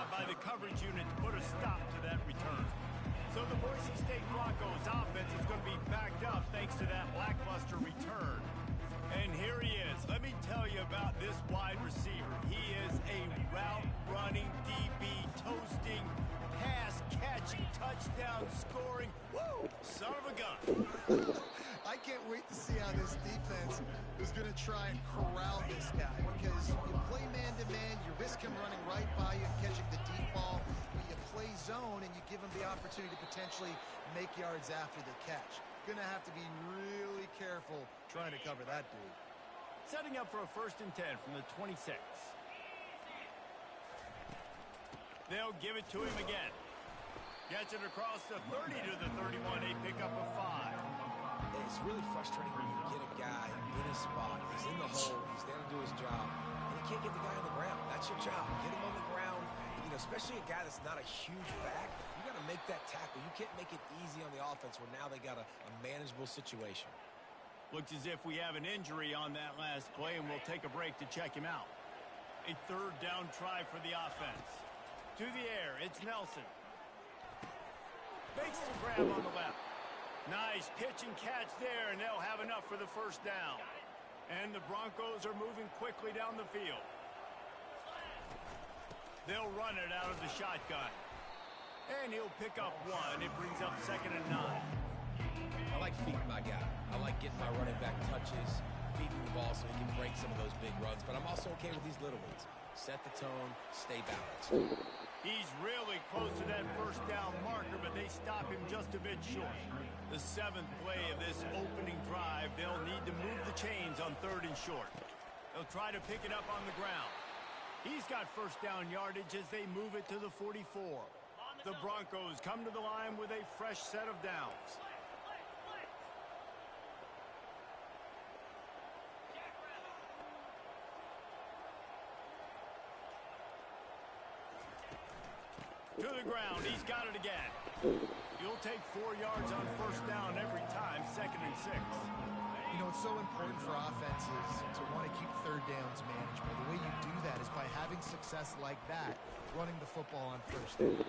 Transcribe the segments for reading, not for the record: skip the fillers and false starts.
job by the coverage unit to put a stop to that return. So the Boise State Broncos offense is going to be backed up thanks to that lackluster return. And here he is. Let me tell you about this wide receiver. He is a route-running DB, toasting, pass-catching, touchdown-scoring, woo, son of a gun. I can't wait to see how this defense is going to try and corral this guy, because you play man-to-man, you risk him running right by you and catching the deep ball. You play zone, and you give him the opportunity to potentially make yards after the catch. Going to have to be really careful trying to cover that dude. Setting up for a 1st and 10 from the 26. They'll give it to him again. Gets it across the 30 to the 31. A pickup of 5. It's really frustrating when you get a guy in his spot. He's in the hole. He's there to do his job. And you can't get the guy on the ground. That's your job. Get him on the ground. You know, especially a guy that's not a huge back. You got to make that tackle. You can't make it easy on the offense where now they got a manageable situation. Looks as if we have an injury on that last play, and we'll take a break to check him out. A 3rd down try for the offense. To the air, it's Nelson. Makes the grab on the left. Nice pitch and catch there, and they'll have enough for the 1st down. And the Broncos are moving quickly down the field. They'll run it out of the shotgun. And he'll pick up 1. It brings up 2nd and 9. I like feeding my guy. I like getting my running back touches, feeding the ball so he can break some of those big runs. But I'm also okay with these little ones. Set the tone, stay balanced. He's really close to that 1st down marker, but they stop him just a bit short. The 7th play of this opening drive, they'll need to move the chains on 3rd and short. They'll try to pick it up on the ground. He's got 1st down yardage as they move it to the 44. The Broncos come to the line with a fresh set of downs. To the ground, he's got it again. You'll take 4 yards on 1st down every time, 2nd and 6. You know, it's so important for offenses to want to keep 3rd downs manageable. The way you do that is by having success like that, running the football on 1st down.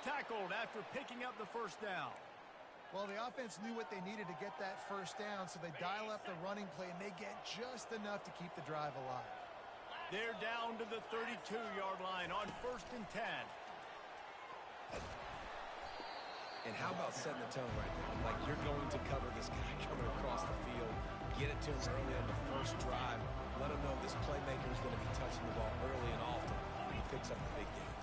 Tackled after picking up the 1st down. Well, the offense knew what they needed to get that 1st down, so they dial up the running play, and they get just enough to keep the drive alive. They're down to the 32-yard line on 1st and 10. And how about setting the tone right now? Like, you're going to cover this guy coming across the field. Get it to him early on the 1st drive. Let him know this playmaker is going to be touching the ball early and often when he picks up the big game.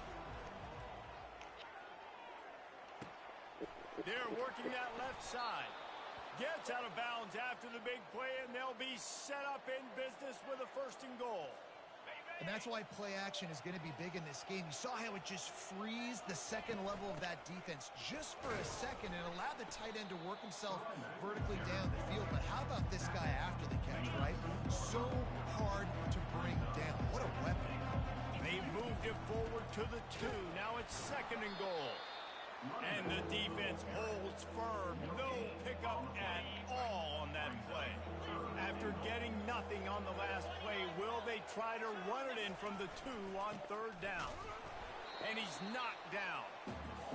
They're working that left side. Gets out of bounds after the big play, and they'll be set up in business with a 1st and goal. And that's why play action is going to be big in this game. You saw how it just frees the 2nd level of that defense just for a second and allowed the tight end to work himself vertically down the field. But how about this guy after the catch, right? So hard to bring down. What a weapon. They moved it forward to the 2. Now it's 2nd and goal. And the defense holds firm. No pickup at all on that play. After getting nothing on the last play, will they try to run it in from the 2 on 3rd down? And he's knocked down.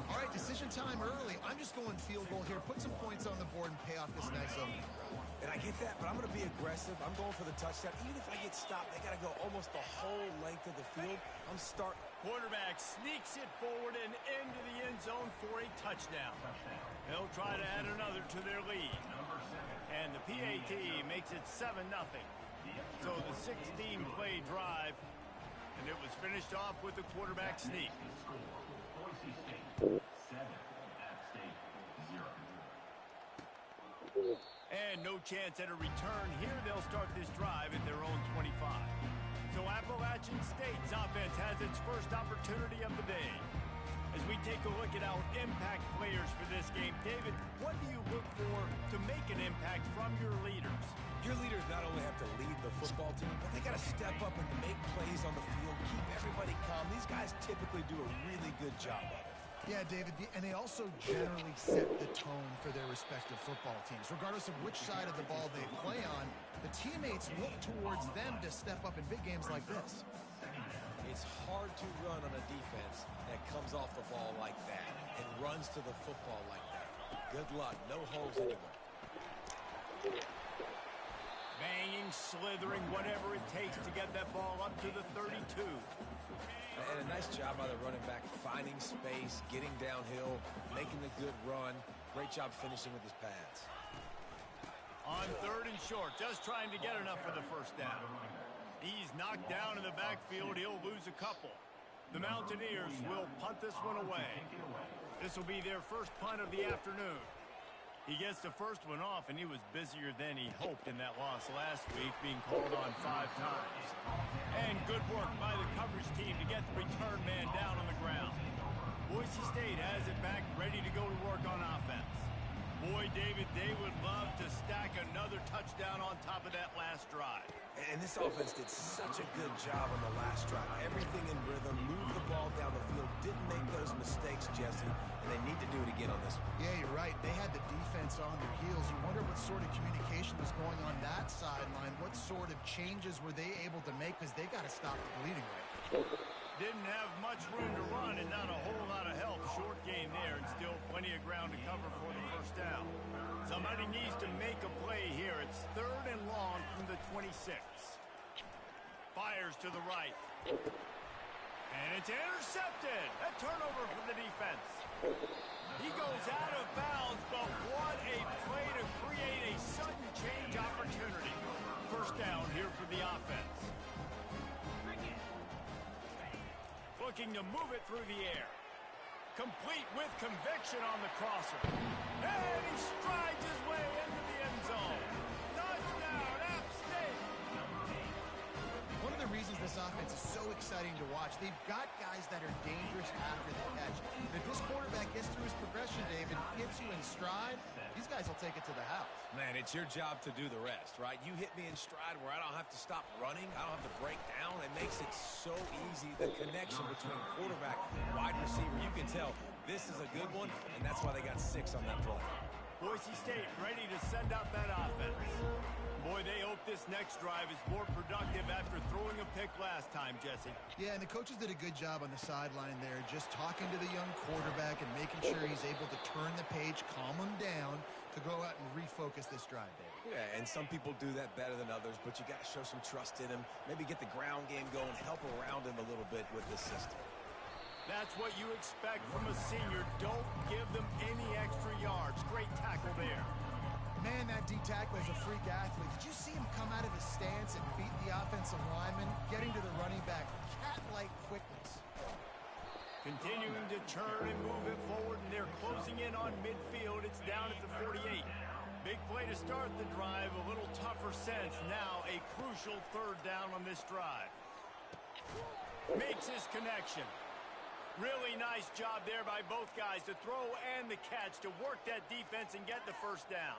All right, decision time early. I'm just going field goal here. Put some points on the board and pay off this nice opening drive. And I get that, but I'm going to be aggressive. I'm going for the touchdown. Even if I get stopped, they got to go almost the whole length of the field. I'm starting. Quarterback sneaks it forward and into the end zone for a touchdown. They'll try to add another to their lead. And the PAT makes it 7-0. So the 16-play drive, and it was finished off with the quarterback sneak. And no chance at a return. Here they'll start this drive at their own 25. So Appalachian State's offense has its first opportunity of the day. As we take a look at our impact players for this game, David, what do you look for to make an impact from your leaders? Your leaders not only have to lead the football team, but they got to step up and make plays on the field, keep everybody calm. These guys typically do a really good job of it. Yeah, David, and they also generally set the tone for their respective football teams. Regardless of which side of the ball they play on, the teammates look towards them to step up in big games like this. It's hard to run on a defense that comes off the ball like that and runs to the football like that. Good luck. No holes anywhere. Banging, slithering, whatever it takes to get that ball up to the 32. And a nice job by the running back, finding space, getting downhill, making a good run. Great job finishing with his pads. On 3rd and short, just trying to get enough for the first down. He's knocked down in the backfield. He'll lose a couple. The Mountaineers will punt this one away. This will be their first punt of the afternoon. He gets the first one off, and he was busier than he hoped in that loss last week, being called on 5 times. And good work by the coverage team to get the return man down on the ground. Boise State has it back, ready to go to work on offense. Boy, David, they would love to stack another touchdown on top of that last drive. And this offense did such a good job on the last drive. Everything in rhythm, moved the ball down the field, didn't make those mistakes, Jesse, and they need to do it again on this one. Yeah, you're right. They had the defense on their heels. You wonder what sort of communication was going on that sideline. What sort of changes were they able to make, because they got to stop the bleeding right now. Didn't have much room to run and not a whole lot of help. Short game there and still plenty of ground to cover for the first down. Somebody needs to make a play here. It's 3rd and long from the 26. Fires to the right. And it's intercepted. A turnover for the defense. He goes out of bounds, but what a play to create a sudden change opportunity. First down here for the offense. Looking to move it through the air. Complete with conviction on the crosser. And he strides his way into the end zone. Touchdown, App State! One of the reasons this offense is so exciting to watch, they've got guys that are dangerous after the catch. If this quarterback gets through his progression, David, gets you in stride, these guys will take it to the house. Man, it's your job to do the rest, right? You hit me in stride where I don't have to stop running. I don't have to break down. It makes it so easy, the connection between quarterback and wide receiver. You can tell this is a good one, and that's why they got 6 on that play. Boise State ready to send out that offense. Boy, they hope this next drive is more productive after throwing a pick last time, Jesse. Yeah, and the coaches did a good job on the sideline there, just talking to the young quarterback and making sure he's able to turn the page, calm him down, to go out and refocus this drive, David. Yeah, and some people do that better than others, but you got to show some trust in him. Maybe get the ground game going, help around him a little bit with this system. That's what you expect from a senior. Don't give them any extra yards. Great tackle there. Man, that D-tackle is a freak athlete. Did you see him come out of his stance and beat the offensive lineman, getting to the running back? Cat-like quickness. Continuing to turn and move it forward, and they're closing in on midfield. It's down at the 48. Big play to start the drive. A little tougher sense. Now a crucial 3rd down on this drive. Makes his connection. Really nice job there by both guys to throw and the catch to work that defense and get the first down.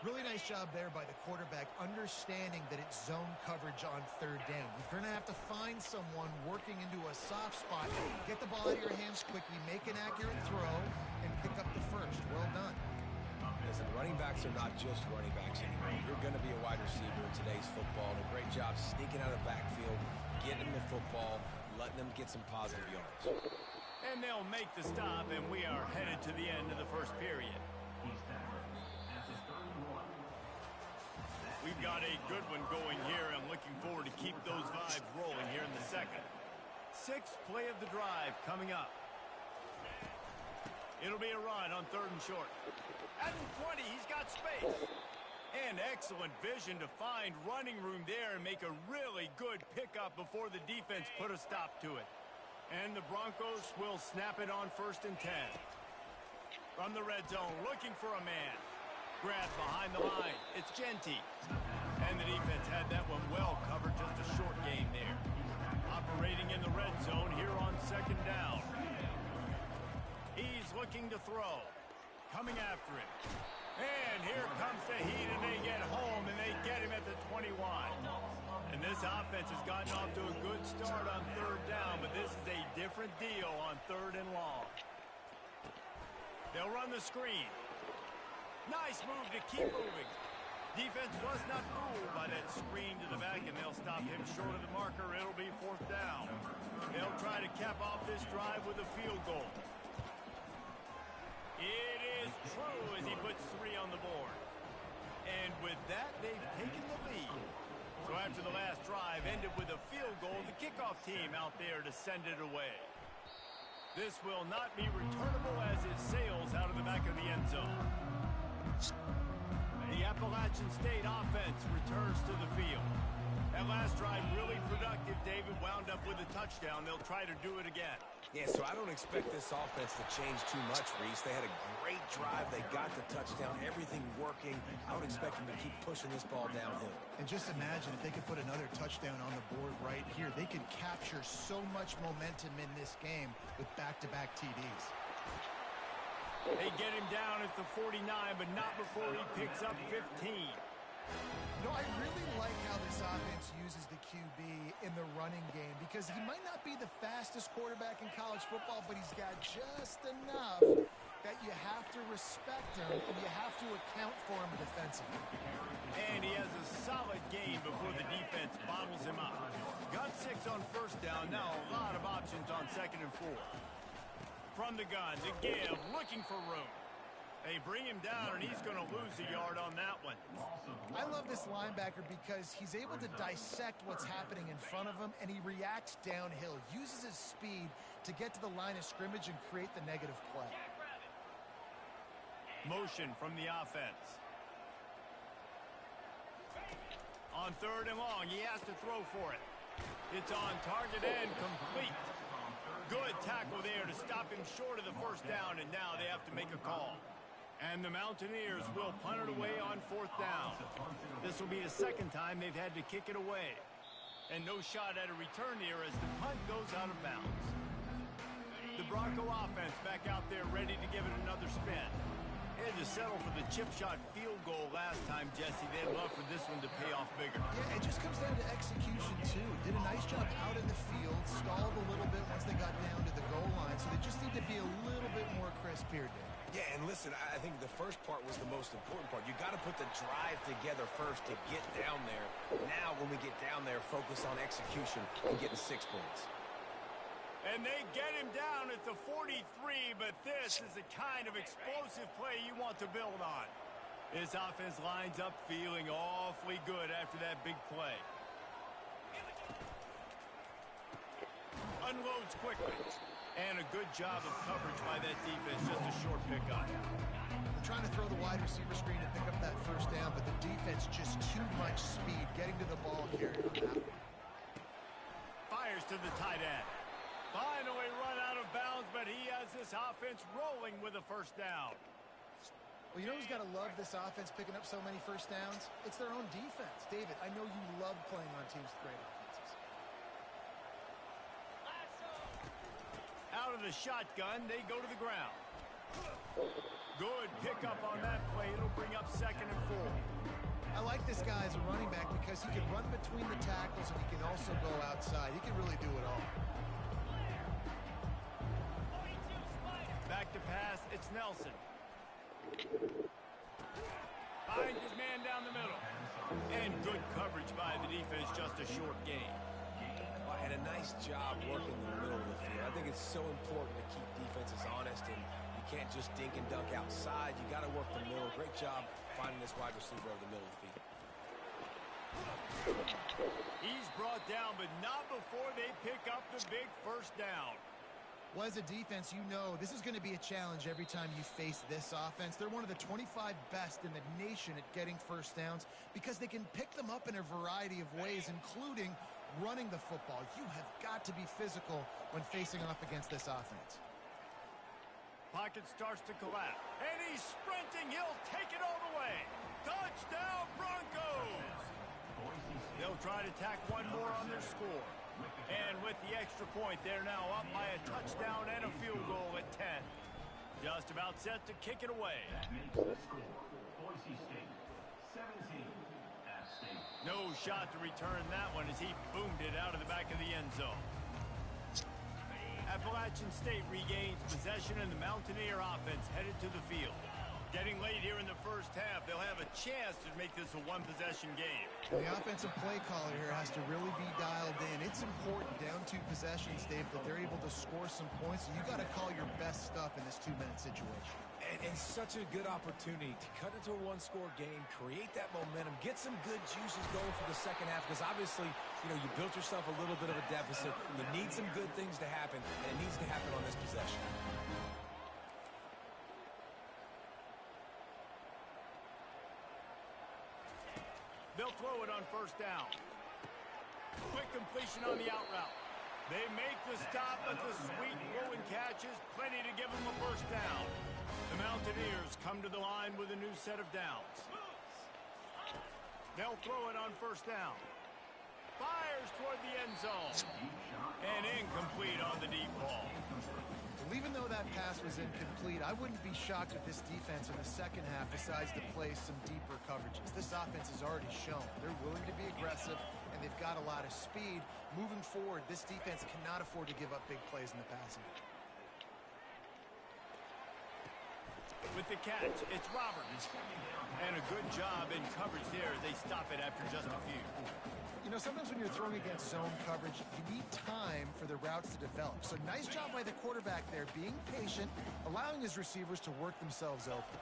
Really nice job there by the quarterback, understanding that it's zone coverage on 3rd down. You're going to have to find someone working into a soft spot, get the ball out of your hands quickly, make an accurate throw, and pick up the first. Well done. Listen, running backs are not just running backs anymore. You're going to be a wide receiver in today's football. And a great job sneaking out of the backfield, getting them the football, letting them get some positive yards. And they'll make the stop, and we are headed to the end of the first period. We've got a good one going here. I'm looking forward to keep those vibes rolling here in the second. 6th play of the drive coming up. It'll be a run on 3rd and short. At the 20, he's got space. And excellent vision to find running room there and make a really good pickup before the defense put a stop to it. And the Broncos will snap it on 1st and 10. From the red zone, looking for a man. Grab behind the line. It's Genty. And the defense had that one well covered. Just a short game there. Operating in the red zone here on 2nd down. He's looking to throw. Coming after it. And here comes the heat, and they get home, and they get him at the 21. And this offense has gotten off to a good start on 3rd down, but this is a different deal on 3rd and long. They'll run the screen. Nice move to keep moving. Defense was not fooled by that screen to the back, and they'll stop him short of the marker. It'll be 4th down. They'll try to cap off this drive with a field goal. It is true as he puts 3 on the board. And with that, they've taken the lead. So after the last drive ended with a field goal, the kickoff team out there to send it away. This will not be returnable as it sails out of the back of the end zone. The Appalachian State offense returns to the field. That last drive really productive. David wound up with a touchdown. They'll try to do it again. Yeah, so I don't expect this offense to change too much, Reese. They had a great drive. They got the touchdown. Everything working. I would expect them to keep pushing this ball downhill. And just imagine if they could put another touchdown on the board right here. They could capture so much momentum in this game with back-to-back TDs. They get him down at the 49, but not before he picks up 15. No, I really like how this offense uses the QB in the running game because he might not be the fastest quarterback in college football, but he's got just enough that you have to respect him and you have to account for him defensively. And he has a solid game before the defense bottles him up. Got 6 on 1st down. Now a lot of options on 2nd and 4. From the gun, to give, looking for room. They bring him down, and he's going to lose a yard on that one. I love this linebacker because he's able to dissect what's happening in front of him, and he reacts downhill, uses his speed to get to the line of scrimmage and create the negative play. Motion from the offense. On 3rd and long, he has to throw for it. It's on target and complete. Good tackle there to stop him short of the 1st down, and now they have to make a call. And the Mountaineers will punt it away on 4th down. This will be the 2nd time they've had to kick it away. And no shot at a return here as the punt goes out of bounds. The Bronco offense back out there ready to give it another spin. They had to settle for the chip shot field goal last time, Jesse. They'd love for this one to pay off bigger. Yeah, it just comes down to execution, too. Did a nice job out in the field, stalled a little bit once they got down to the goal line, so they just need to be a little bit more crisp here, Dave. Yeah, and listen, I think the first part was the most important part. You got to put the drive together first to get down there. Now, when we get down there, focus on execution and getting 6 points. And they get him down at the 43, but this is the kind of explosive play you want to build on. This offense lines up feeling awfully good after that big play. Unloads quickly. And a good job of coverage by that defense, just a short pickup. They're trying to throw the wide receiver screen to pick up that 1st down, but the defense just too much speed getting to the ball carrier on that one. Fires to the tight end. Finally run out of bounds, but he has this offense rolling with a 1st down. Well, you know who's got to love this offense picking up so many 1st downs? It's their own defense. David, I know you love playing on teams with great offenses. Out of the shotgun, they go to the ground. Good pickup on that play. It'll bring up 2nd and 4. I like this guy as a running back because he can run between the tackles and he can also go outside. He can really do it all. Back to pass, it's Nelson. Finds his man down the middle. And good coverage by the defense, just a short gain. And a nice job working the middle of the field. I think it's so important to keep defenses honest, and you can't just dink and dunk outside. You got to work the middle. Great job finding this wide receiver over the middle of the field. He's brought down, but not before they pick up the big 1st down. Well, as a defense, you know this is going to be a challenge every time you face this offense. They're one of the 25 best in the nation at getting 1st downs because they can pick them up in a variety of ways, including running the football. You have got to be physical when facing off against this offense. Pocket starts to collapse, and he's sprinting. He'll take it all the way. Touchdown, Broncos! They'll try to tack one more on their score. And with the extra point, they're now up by a touchdown and a field goal at 10. Just about set to kick it away. That makes the score Boise State 17, App State. No shot to return that one as he boomed it out of the back of the end zone. Appalachian State regains possession and the Mountaineer offense headed to the field. Getting late here in the first half, they'll have a chance to make this a one-possession game. The offensive play caller here has to really be dialed in. It's important down 2 possessions, Dave, that they're able to score some points. So you got to call your best stuff in this 2-minute situation. And such a good opportunity to cut into a one-score game, create that momentum, get some good juices going for the second half, because obviously, you built yourself a little bit of a deficit. You need some good things to happen, and it needs to happen on this possession. They'll throw it on first down. Quick completion on the out route. They make the stop, but the sweet throwing catch is plenty to give them a first down. The Mountaineers come to the line with a new set of downs. They'll throw it on first down. Fires toward the end zone. And incomplete on the deep ball. Well, even though that pass was incomplete, I wouldn't be shocked if this defense in the second half decides to play some deeper coverages. This offense has already shown they're willing to be aggressive, and they've got a lot of speed. Moving forward, this defense cannot afford to give up big plays in the passing game. With the catch, it's Roberts. And a good job in coverage there. They stop it after just a few. Sometimes when you're throwing against zone coverage, you need time for the routes to develop. So nice job by the quarterback there, being patient, allowing his receivers to work themselves open.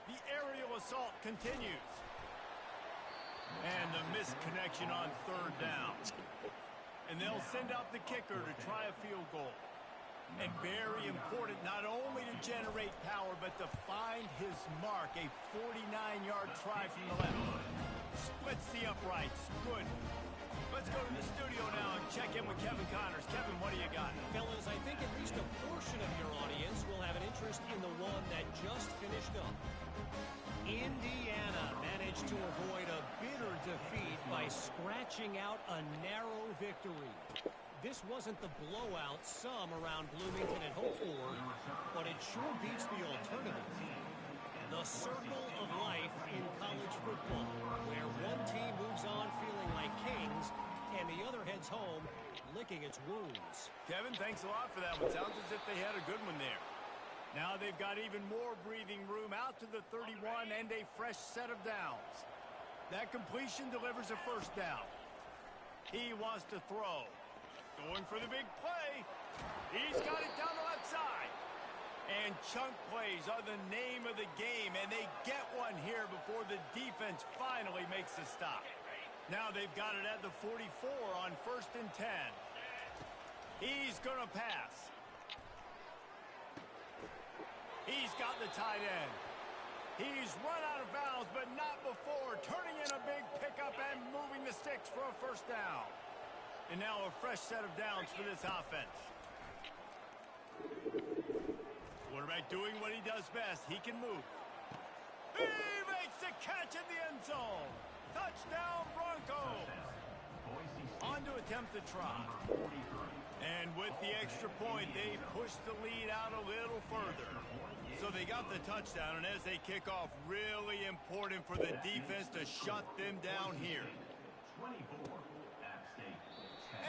The aerial assault continues. And the missed connection on third down. And they'll send out the kicker to try a field goal. And very important, not only to generate power, but to find his mark. A 49-yard try from the left. Splits the uprights. Good. Let's go to the studio now and check in with Kevin Connors. Kevin, what do you got? Fellas, I think at least a portion of your audience will have an interest in the one that just finished up. Indiana managed to avoid a bitter defeat by scratching out a narrow victory. This wasn't the blowout some around Bloomington had hoped for, but it sure beats the alternative. The circle of life in college football, where one team moves on feeling like kings, and the other heads home licking its wounds. Kevin, thanks a lot for that one. Sounds as if they had a good one there. Now they've got even more breathing room out to the 31 and a fresh set of downs. That completion delivers a first down. He wants to throw. Going for the big play. He's got it down the left side. And chunk plays are the name of the game, and they get one here before the defense finally makes the stop. Now they've got it at the 44 on 1st and 10. He's going to pass. He's got the tight end. He's run out of bounds, but not before turning in a big pickup and moving the sticks for a first down. And now a fresh set of downs for this offense. Quarterback doing what he does best. He can move. He makes the catch in the end zone. Touchdown, Broncos. On to attempt the try. And with the extra point, they push the lead out a little further. So they got the touchdown, and as they kick off, really important for the defense to shut them down here.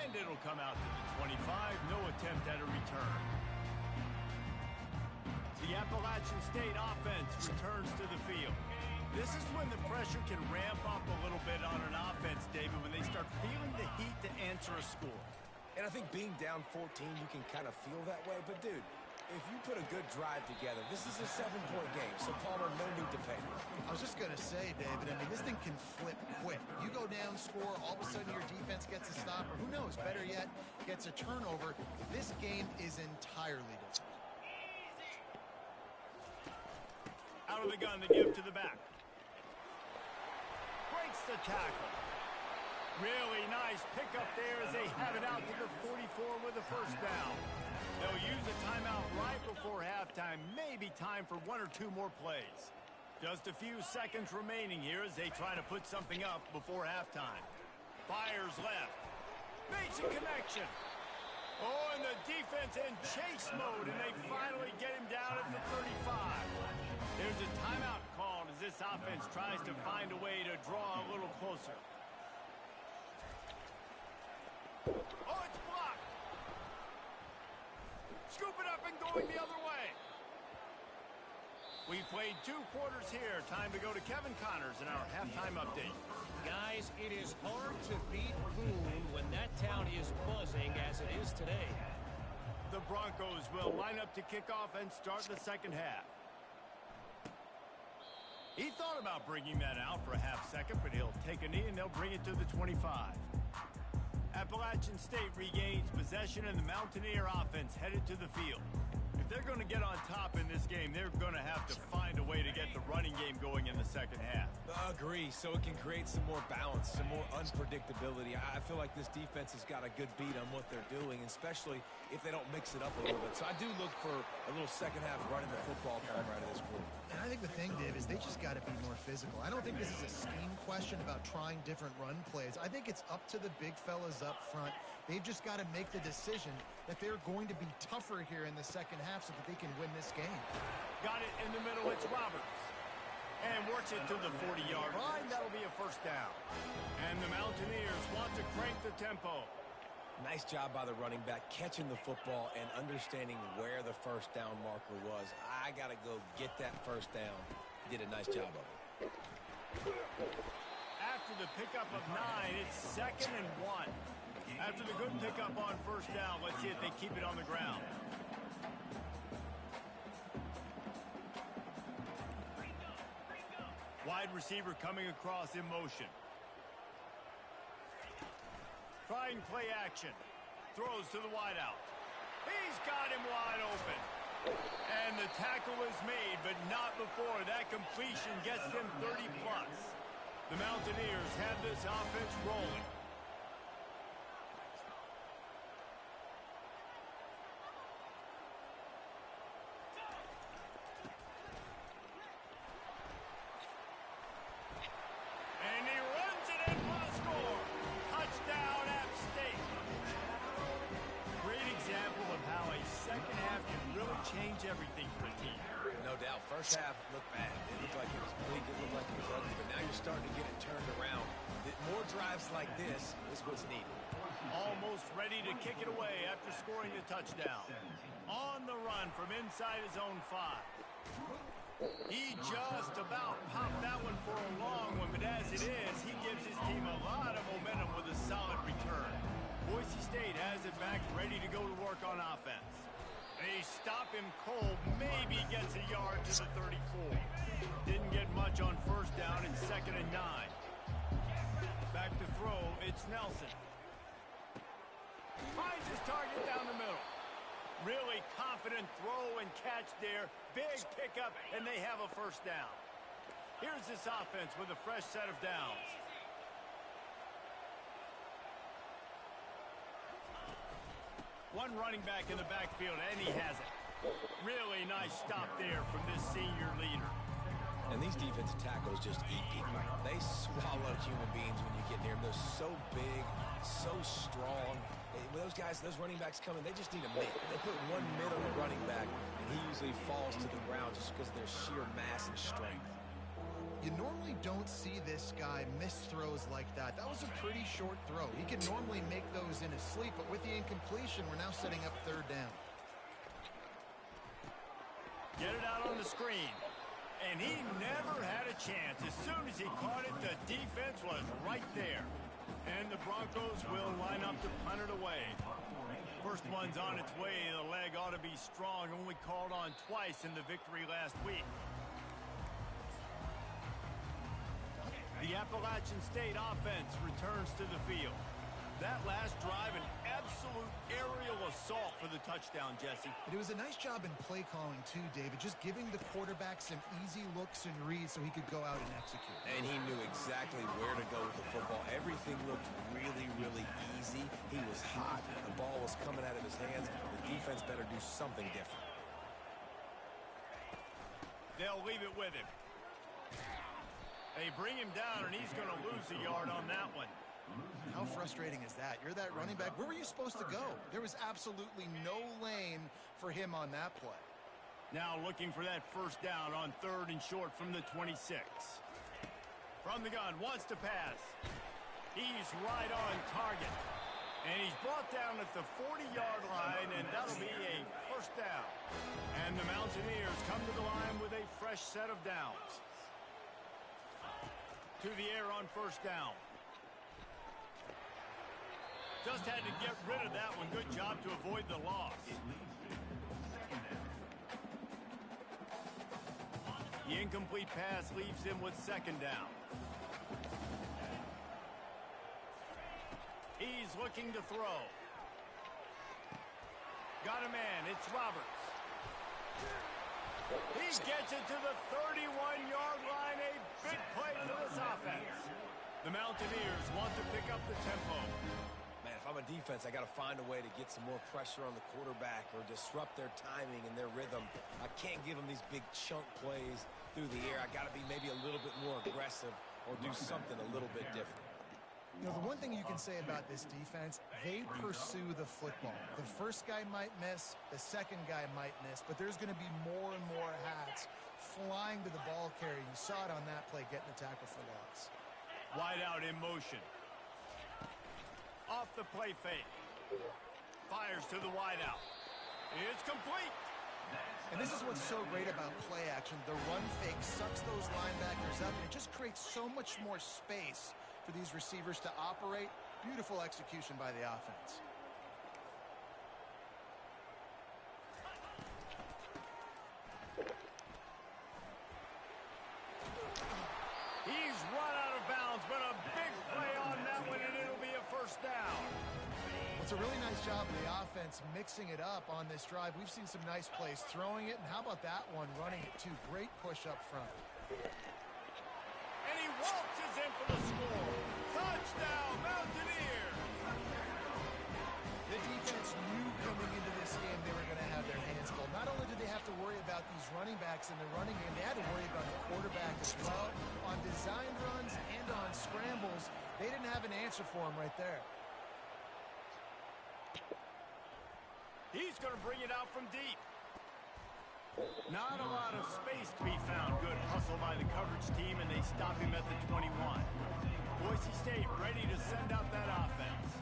And it'll come out to the 25. No attempt at a return. The Appalachian State offense returns to the field. This is when the pressure can ramp up a little bit on an offense, David, when they start feeling the heat to answer a score. And I think being down 14, you can kind of feel that way. But, dude, if you put a good drive together, this is a 7-point game. So, Palmer, no need to panic. I was just going to say, David, I mean, this thing can flip quick. You go down, score, all of a sudden your defense gets a stop, or who knows, better yet, gets a turnover. This game is entirely different. Out of the gun to give to the back. Breaks the tackle. Really nice pickup there as they have it out to the 44 with a first down. They'll use a timeout right before halftime. Maybe time for 1 or 2 more plays. Just a few seconds remaining here as they try to put something up before halftime. Fires left. Makes a connection. Oh, and the defense in chase mode, and they finally get him down at the 35. There's a timeout called as this offense tries to find a way to draw a little closer. Oh, it's blocked. Scoop it up and going the other way. We've played 2 quarters here. Time to go to Kevin Connors in our halftime update. Guys, it is hard to beat Boone when that town is buzzing as it is today. The Broncos will line up to kick off and start the second half. He thought about bringing that out for a half second, but he'll take a knee and they'll bring it to the 25. Appalachian State regains possession and the Mountaineer offense headed to the field. If they're going to get on top in this game, they're going to have to find a way to get the running game going in the second half. Agree, so it can create some more balance, some more unpredictability. I feel like this defense has got a good beat on what they're doing, especially if they don't mix it up a little bit. So I do look for a little second half running the football coming out of this group. And I think the thing, Dave, is they just got to be more physical. I don't think this is a scheme question about trying different run plays. I think it's up to the big fellas up front. They've just got to make the decision that they're going to be tougher here in the second half so that they can win this game. Got it in the middle. It's Roberts. And works it to the 40-yard line. That'll be a first down. And the Mountaineers want to crank the tempo. Nice job by the running back catching the football and understanding where the first down marker was. I got to go get that first down. Did a nice job of it. After the pickup of 9, it's 2nd and 1. After the good pickup on first down, let's see if they keep it on the ground. Wide receiver coming across in motion. Trying play action. Throws to the wideout. He's got him wide open. And the tackle is made, but not before that completion gets them 30+. The Mountaineers have this offense rolling. And he runs it in for the score. Touchdown, App State. Great example of how a second half can really change everything for a team. No doubt. First half looked bad. It looked like it was bleak. It looked like it was ugly. But now you're starting to get it turned around. More drives like this is what's needed. Almost ready to kick it away after scoring the touchdown. On the run from inside his own 5. He just about popped that one for a long one, but as it is, he gives his team a lot of momentum with a solid return. Boise State has it back, ready to go to work on offense. They stop him cold, maybe gets a yard to the 34. Didn't get much on first down in 2nd and 9. Back to throw, it's Nelson. Finds his target down the middle. Really confident throw and catch there. Big pickup, and they have a first down. Here's this offense with a fresh set of downs. One running back in the backfield, and he has it. Really nice stop there from this senior leader. And these defensive tackles just eat people. They swallow human beings when you get near them. They're so big, so strong. When those guys, those running backs come in, they just need a mid. They put one mid on the running back, and he usually falls to the ground just because of their sheer mass and strength. You normally don't see this guy miss throws like that. That was a pretty short throw. He can normally make those in his sleep, but with the incompletion, we're now setting up 3rd down. Get it out on the screen. And he never had a chance. As soon as he caught it, the defense was right there. And the Broncos will line up to punt it away. First one's on its way. The leg ought to be strong. Only called on twice in the victory last week. The Appalachian State offense returns to the field. That last drive, an absolute aerial assault for the touchdown, Jesse. It was a nice job in play calling, too, David, just giving the quarterback some easy looks and reads so he could go out and execute. And he knew exactly where to go with the football. Everything looked really, really easy. He was hot. The ball was coming out of his hands. The defense better do something different. They'll leave it with him. They bring him down, and he's going to lose a yard on that one. How frustrating is that? You're that running back. Where were you supposed to go? There was absolutely no lane for him on that play. Now looking for that first down on 3rd and short from the 26. From the gun, wants to pass. He's right on target. And he's brought down at the 40-yard line, and that'll be a first down. And And the Mountaineers come to the line with a fresh set of downs. To the air on first down. Just had to get rid of that one. Good job to avoid the loss. The incomplete pass leaves him with second down. He's looking to throw. Got a man. It's Roberts. He gets it to the 31-yard line. A big play for this offense. The Mountaineers want to pick up the tempo. Man, if I'm a defense, I got to find a way to get some more pressure on the quarterback or disrupt their timing and their rhythm. I can't give them these big chunk plays through the air. I got to be maybe a little bit more aggressive or do something a little bit different. You know, the one thing you can say about this defense, they pursue the football. The first guy might miss, the second guy might miss, but there's going to be more and more hats flying to the ball carrier. You saw it on that play, getting the tackle for loss. Wide out in motion. Off the play fake. Fires to the wide out. It's complete. And this is what's so great about play action. The run fake sucks those linebackers up, and it just creates so much more space for these receivers to operate. Beautiful execution by the offense. He's run out of bounds, but a big play on that one, and it'll be a first down. It's a really nice job of the offense mixing it up on this drive. We've seen some nice plays throwing it, and how about that one running it too? Great push up front. And he waltzes in for the score. Touchdown, Mountaineers! The defense knew coming into this game they were going to have their hands full. Not only did they have to worry about these running backs in the running game, they had to worry about the quarterback as well. On designed runs and on scrambles, they didn't have an answer for him right there. He's going to bring it out from deep. Not a lot of space to be found. Good hustle by the coverage team, and they stop him at the 21. Boise State ready to send out that offense.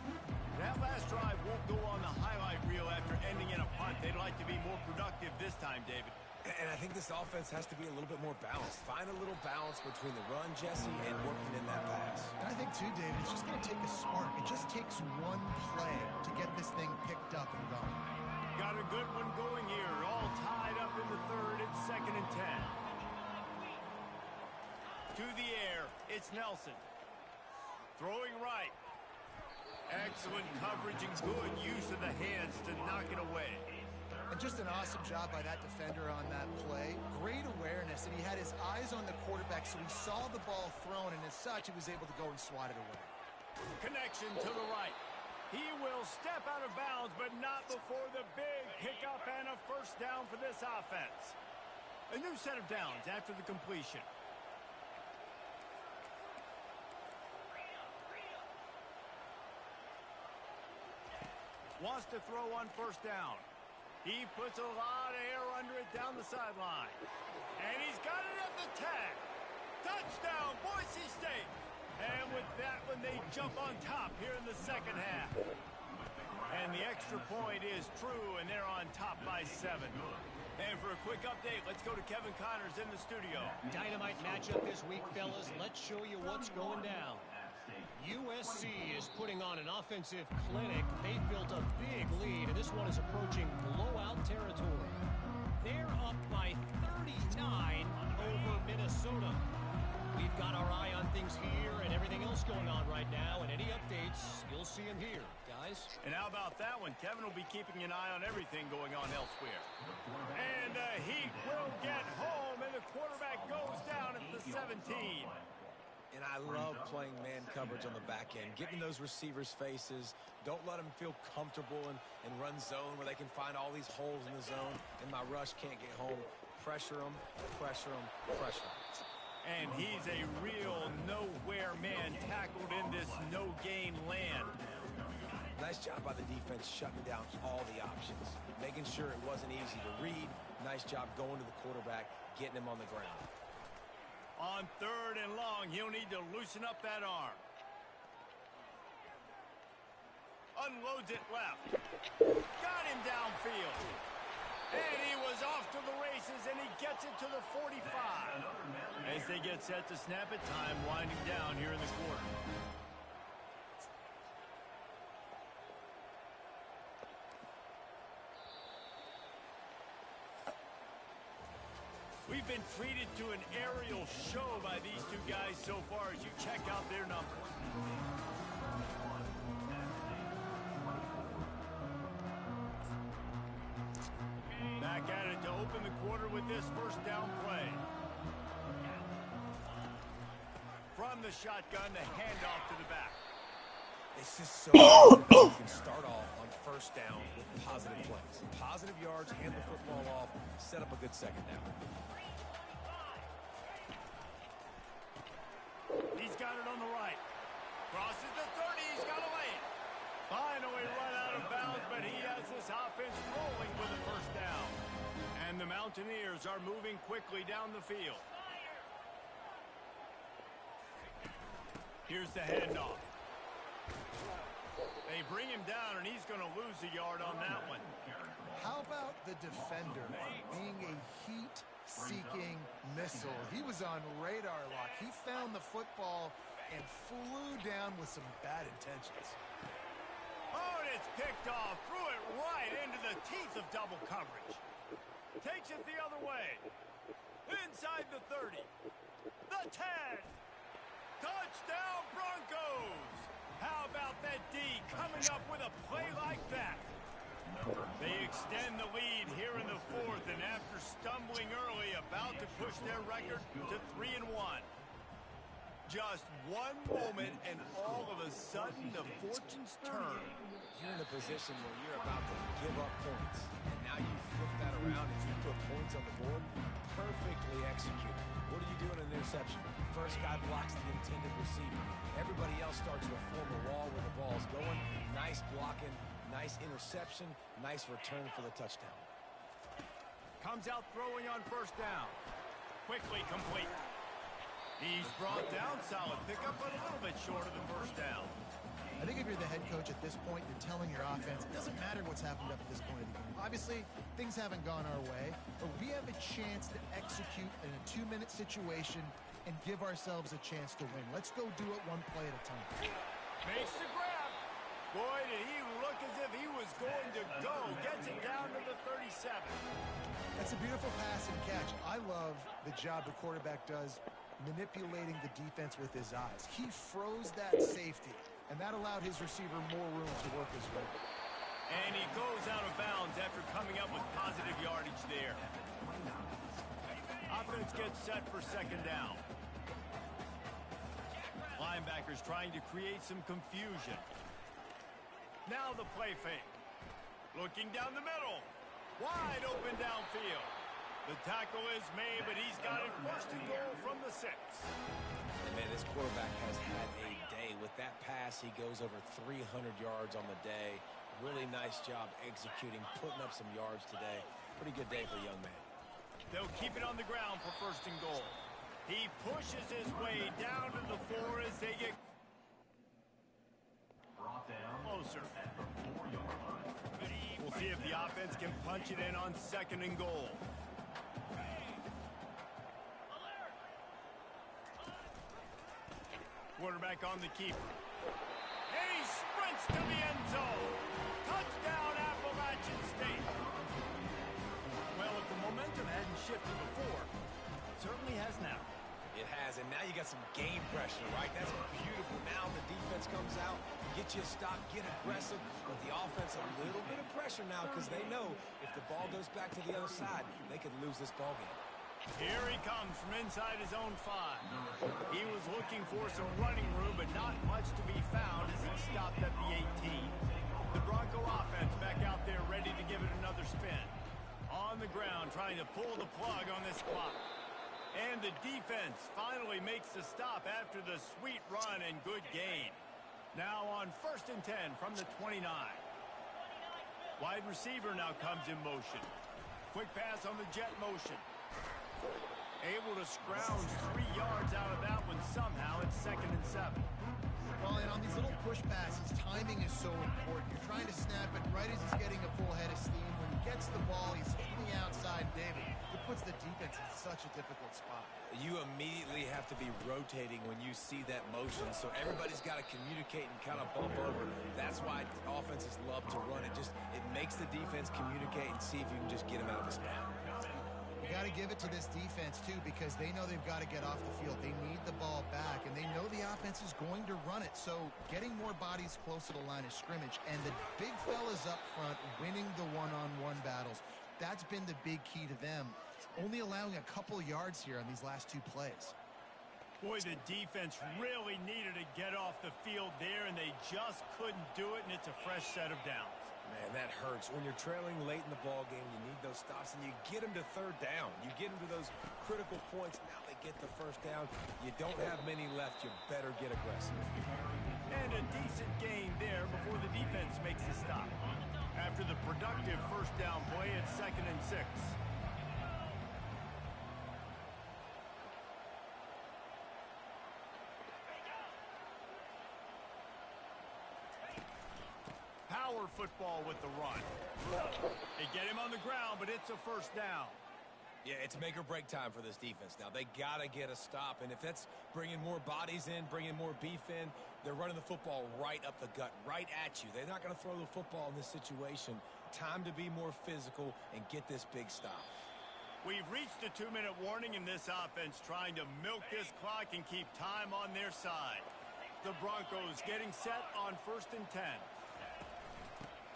That last drive won't go on the highlight reel after ending in a punt. They'd like to be more productive this time, David. And I think this offense has to be a little bit more balanced. Find a little balance between the run, Jesse, and working in that pass. And I think, too, David, it's just going to take a spark. It just takes one play to get this thing picked up and going. Got a good one going here. All tied up in the third. It's 2nd and 10. To the air. It's Nelson. Throwing right. Excellent coverage and good use of the hands to knock it away. And just an awesome job by that defender on that play. Great awareness, and he had his eyes on the quarterback, so he saw the ball thrown, and as such, he was able to go and swat it away. Connection to the right. He will step out of bounds, but not before the big pickup and a first down for this offense. A new set of downs after the completion. Wants to throw on first down. He puts a lot of air under it down the sideline. And he's got it at the tag. Touchdown, Boise State. And with that one, they jump on top here in the second half. And the extra point is true, and they're on top by 7. And for a quick update, let's go to Kevin Connors in the studio. Dynamite matchup this week, fellas. Let's show you what's going down. USC is putting on an offensive clinic. They've built a big lead, and this one is approaching blowout territory. They're up by 39 over Minnesota. We've got our eye on things here and everything else going on right now, and any updates, you'll see them here, guys. And how about that one? Kevin will be keeping an eye on everything going on elsewhere. And the Heat will get home, and the quarterback goes down at the 17. And I love playing man coverage on the back end, getting those receivers' faces. Don't let them feel comfortable and run zone where they can find all these holes in the zone, and my rush can't get home. Pressure them, pressure them, pressure them. And he's a real nowhere man tackled in this no-gain land. Nice job by the defense shutting down all the options, making sure it wasn't easy to read. Nice job going to the quarterback, getting him on the ground. On 3rd and long, he'll need to loosen up that arm. Unloads it left. Got him downfield. And he was off to the passes, and he gets it to the 45. As they get set to snap it, time winding down here in the quarter. We've been treated to an aerial show by these two guys so far as you check out their numbers. Back at it to open the quarter with this first down play. From the shotgun, the handoff to the back. It's just so important that you can start off on first down with positive plays. Positive yards, hand the football off, set up a good second down. He's got it on the right. Crosses the 30. He's got to lay it. Finally run out of bounds, but he has this offense rolling with a first down. And the Mountaineers are moving quickly down the field. Here's the handoff. They bring him down, and he's going to lose a yard on that one. How about the defender being a heat-seeking missile? He was on radar lock. He found the football and flew down with some bad intentions. Oh, and it's picked off. Threw it right into the teeth of double coverage. Takes it the other way. Inside the 30. The 10. Touchdown, Broncos! How about that D coming up with a play like that? They extend the lead here in the fourth, and after stumbling early, about to push their record to 3-1. Just one moment, and all of a sudden, the fortunes turn. You're in a position where you're about to give up points, and now you flip that around and you put points on the board. Perfectly executed. What do you do in an interception? First guy blocks the intended receiver. Everybody else starts to form a wall where the ball's going. Nice blocking, nice interception, nice return for the touchdown. Comes out throwing on first down. Quickly complete. He's brought down, solid pickup, but a little bit short of the first down. I think if you're the head coach at this point, you're telling your offense, it doesn't matter what's happened up at this point of the game. Obviously, things haven't gone our way, but we have a chance to execute in a 2-minute situation and give ourselves a chance to win. Let's go do it one play at a time. Makes the grab. Boy, did he look as if he was going to go. Gets it down to the 37. That's a beautiful pass and catch. I love the job the quarterback does manipulating the defense with his eyes. He froze that safety, and that allowed his receiver more room to work his way. And he goes out of bounds after coming up with positive yardage there. Offense gets set for second down. Linebackers trying to create some confusion. Now the play fake. Looking down the middle. Wide open downfield. The tackle is made, but he's got it first and goal from the 6. And man, this quarterback has had a day. With that pass, he goes over 300 yards on the day. Really nice job executing, putting up some yards today. Pretty good day for the young man. They'll keep it on the ground for first and goal. He pushes his way down to the 4 as they get closer. We'll see if the offense can punch it in on second and goal. Quarterback on the keeper. And he sprints to the end zone. Touchdown, Appalachian State. Well, if the momentum hadn't shifted before, it certainly has now. It has, and now you got some game pressure, right? That's beautiful. Now the defense comes out, get you a stop, get aggressive, but the offense a little bit of pressure now because they know if the ball goes back to the other side, they could lose this ball game. Here he comes from inside his own 5. He was looking for some running room, but not much to be found as he stopped at the 18. The Bronco offense back out there ready to give it another spin. On the ground, trying to pull the plug on this clock. And the defense finally makes the stop after the sweet run and good gain. Now on first and 10 from the 29. Wide receiver now comes in motion. Quick pass on the jet motion. Able to scrounge 3 yards out of that one somehow. It's second and 7. Well, and on these little push passes, timing is so important. You're trying to snap it right as he's getting a full head of steam. When he gets the ball, he's hitting the outside, David. It puts the such a difficult spot. You immediately have to be rotating when you see that motion, so everybody's got to communicate and kind of bump over. That's why offenses love to run it. It makes the defense communicate and see if you can just get him out of his spot. You got to give it to this defense, too, because they know they've got to get off the field. They need the ball back, and they know the offense is going to run it. So getting more bodies close to the line of scrimmage and the big fellas up front winning the one-on-one battles, that's been the big key to them. Only allowing a couple yards here on these last two plays. Boy, the defense really needed to get off the field there, and they just couldn't do it, and it's a fresh set of downs. Man, that hurts. When you're trailing late in the ball game, you need those stops, and you get them to third down. You get them to those critical points. Now they get the first down. You don't have many left. You better get aggressive. And a decent gain there before the defense makes a stop. After the productive first down play, it's 2nd and 6. Power football with the run. They get him on the ground, but it's a first down. Yeah, it's make or break time for this defense now. They got to get a stop, and if that's bringing more bodies in, bringing more beef in, they're running the football right up the gut, right at you. They're not going to throw the football in this situation. Time to be more physical and get this big stop. We've reached a 2-minute warning in this offense, trying to milk this clock and keep time on their side. The Broncos getting set on 1st and 10.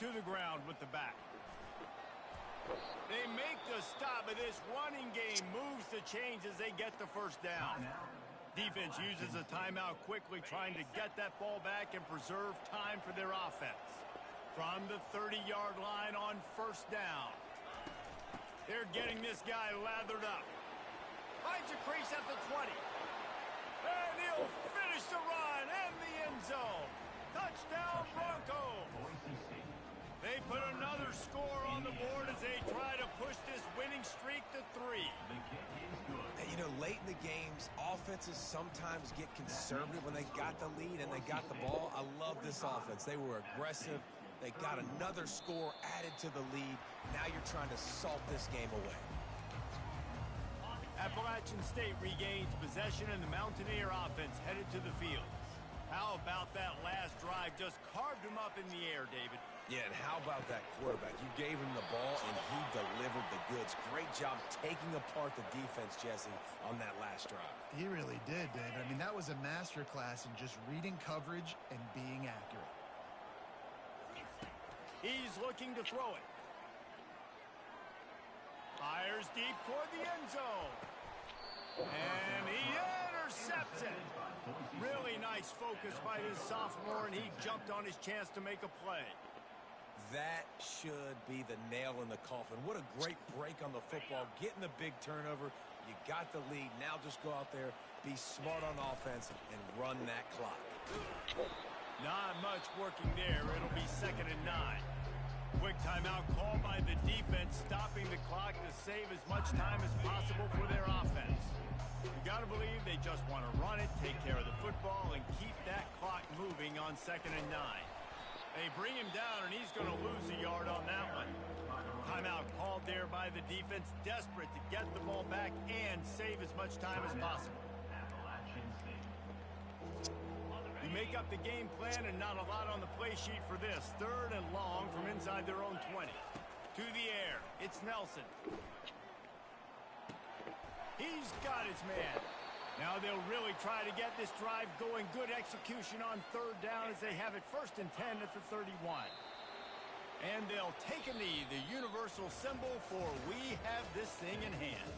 To the ground with the back. They make the stop, but this running game moves the chains as they get the first down. Defense uses a timeout quickly, trying to get that ball back and preserve time for their offense. From the 30-yard line on 1st down. They're getting this guy lathered up. Finds a crease at the 20. And he'll finish the run and the end zone. Touchdown, Broncos. They put another score on the board as they try to push this winning streak to 3. And, you know, late in the games, offenses sometimes get conservative when they got the lead and they got the ball. I love this offense. They were aggressive. They got another score added to the lead. Now you're trying to salt this game away. Appalachian State regains possession, and the Mountaineer offense headed to the field. How about that last drive? Just carved him up in the air, David. Yeah, and how about that quarterback? You gave him the ball, and he delivered the goods. Great job taking apart the defense, Jesse, on that last drive. He really did, David. I mean, that was a masterclass in just reading coverage and being accurate. He's looking to throw it. Fires deep toward the end zone. And he intercepts it. Really nice focus by this sophomore, and he jumped on his chance to make a play. That should be the nail in the coffin. What a great break on the football. Getting the big turnover. You got the lead. Now just go out there, be smart on offense, and run that clock. Not much working there. It'll be 2nd and 9. Quick timeout called by the defense, stopping the clock to save as much time as possible for their offense. You got to believe they just want to run it, take care of the football, and keep that clock moving on 2nd and 9. They bring him down, and he's going to lose a yard on that one. Timeout called there by the defense, desperate to get the ball back and save as much time as possible. You make up the game plan, and not a lot on the play sheet for this. 3rd and long from inside their own 20. To the air, it's Nelson. He's got his man. Now they'll really try to get this drive going. Good execution on 3rd down as they have it 1st and 10 at the 31. And they'll take a knee, the universal symbol for we have this thing in hand.